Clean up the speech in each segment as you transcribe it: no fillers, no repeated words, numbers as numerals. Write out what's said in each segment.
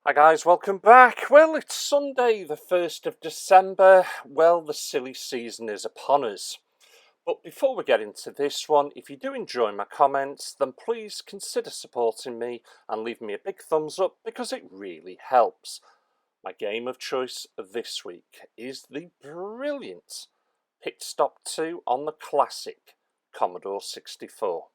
Hi guys, welcome back. Well, it's Sunday the 1st of December. Well, the silly season is upon us. But before we get into this one, if you do enjoy my comments, then please consider supporting me and leave me a big thumbs up because it really helps. My game of choice this week is the brilliant Pit Stop 2 on the classic Commodore 64.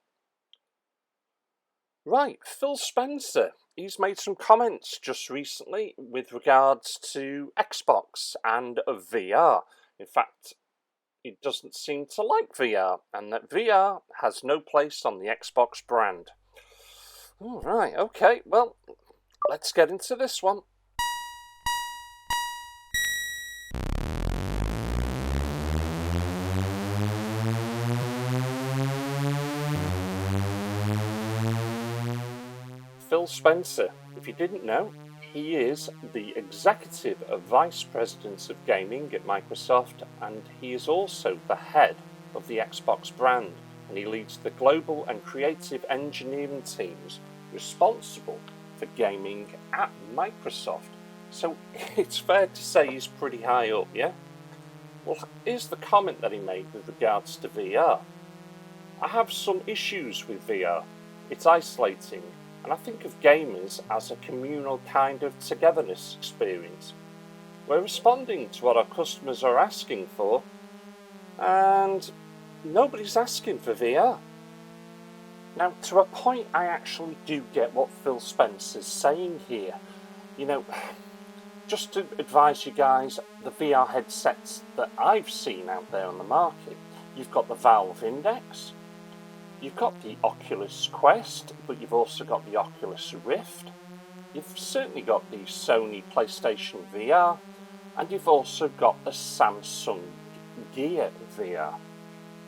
Right, Phil Spencer. He's made some comments just recently with regards to Xbox and VR. In fact, he doesn't seem to like VR, and that VR has no place on the Xbox brand. All right, okay, well, let's get into this one. Phil Spencer, if you didn't know, he is the Executive Vice President of Gaming at Microsoft, and he is also the head of the Xbox brand, and he leads the global and creative engineering teams responsible for gaming at Microsoft. So it's fair to say he's pretty high up, yeah? Well, here's the comment that he made with regards to VR. I have some issues with VR. It's isolating, and I think of gamers as a communal kind of togetherness experience. We're responding to what our customers are asking for, and nobody's asking for VR. Now, to a point, I actually do get what Phil Spencer's saying here. You know, just to advise you guys, the VR headsets that I've seen out there on the market, you've got the Valve Index, you've got the Oculus Quest, but you've also got the Oculus Rift. You've certainly got the Sony PlayStation VR, and you've also got the Samsung Gear VR.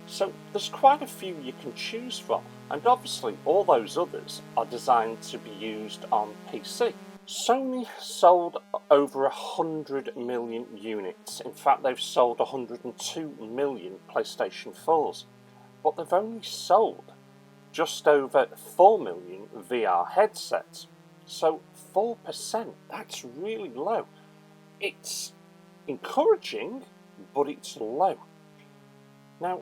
So there's quite a few you can choose from, and obviously all those others are designed to be used on PC. Sony sold over 100 million units. In fact, they've sold 102 million PlayStation 4s. But they've only sold just over 4 million VR headsets. So 4%, that's really low. It's encouraging, but it's low. Now,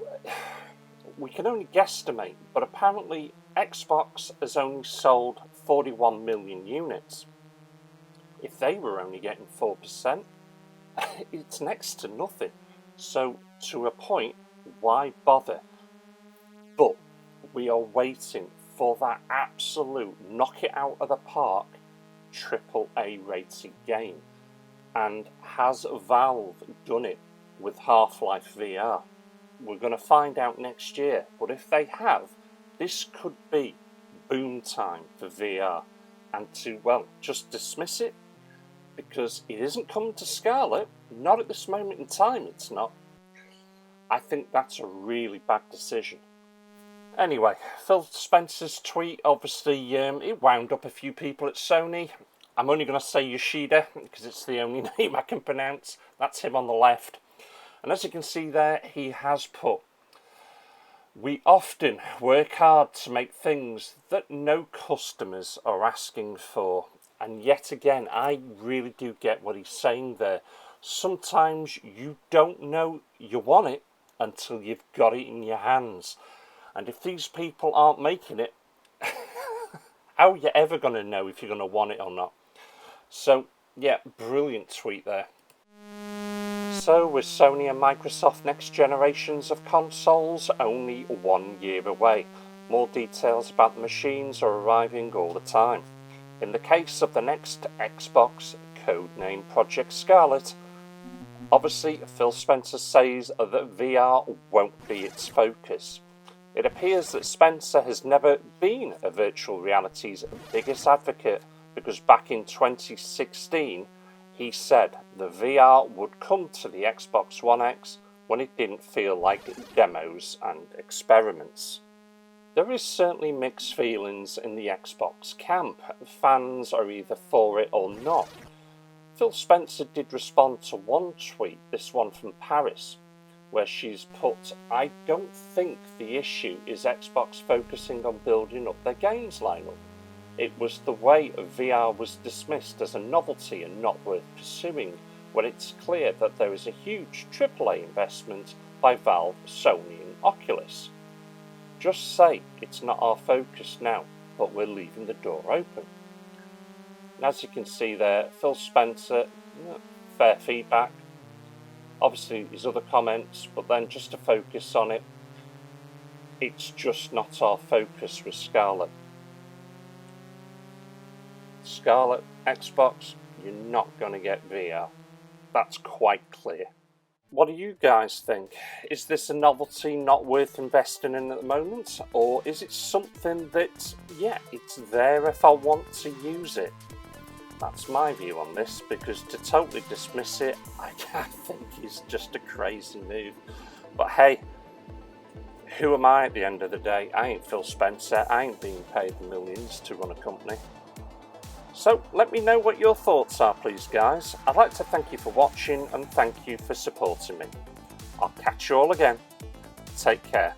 we can only guesstimate, but apparently Xbox has only sold 41 million units. If they were only getting 4%, it's next to nothing. So, to a point, why bother? But we are waiting for that absolute knock it out of the park AAA rated game. And has Valve done it with Half-Life VR? We're going to find out next year. But if they have, this could be boom time for VR. And to, well, just dismiss it because it isn't coming to Scarlet, not at this moment in time, it's not. I think that's a really bad decision. Anyway, Phil Spencer's tweet, obviously, it wound up a few people at Sony. I'm only going to say Yoshida, because it's the only name I can pronounce. That's him on the left. And as you can see there, he has put, "We often work hard to make things that no customers are asking for." And yet again, I really do get what he's saying there. Sometimes you don't know you want it until you've got it in your hands. And if these people aren't making it, how are you ever going to know if you're going to want it or not? So, yeah, brilliant tweet there. So, with Sony and Microsoft next generations of consoles only 1 year away, more details about the machines are arriving all the time. In the case of the next Xbox, codenamed Project Scarlet, obviously Phil Spencer says that VR won't be its focus. It appears that Spencer has never been a virtual reality's biggest advocate because back in 2016 he said the VR would come to the Xbox One X when it didn't feel like demos and experiments. There is certainly mixed feelings in the Xbox camp. Fans are either for it or not. Phil Spencer did respond to one tweet, this one from Paris, where she's put, "I don't think the issue is Xbox focusing on building up their games lineup. It was the way VR was dismissed as a novelty and not worth pursuing, when it's clear that there is a huge AAA investment by Valve, Sony and Oculus. Just say it's not our focus now, but we're leaving the door open. And as you can see there, Phil Spencer, fair feedback. Obviously his other comments, but then just to focus on it, it's just not our focus with Scarlett. Scarlett, Xbox, you're not going to get VR. That's quite clear. What do you guys think? Is this a novelty not worth investing in at the moment? Or is it something that, yeah, it's there if I want to use it? That's my view on this, because to totally dismiss it, I think is just a crazy move. But hey, who am I at the end of the day? I ain't Phil Spencer, I ain't being paid millions to run a company. So let me know what your thoughts are, please guys. I'd like to thank you for watching and thank you for supporting me. I'll catch you all again. Take care.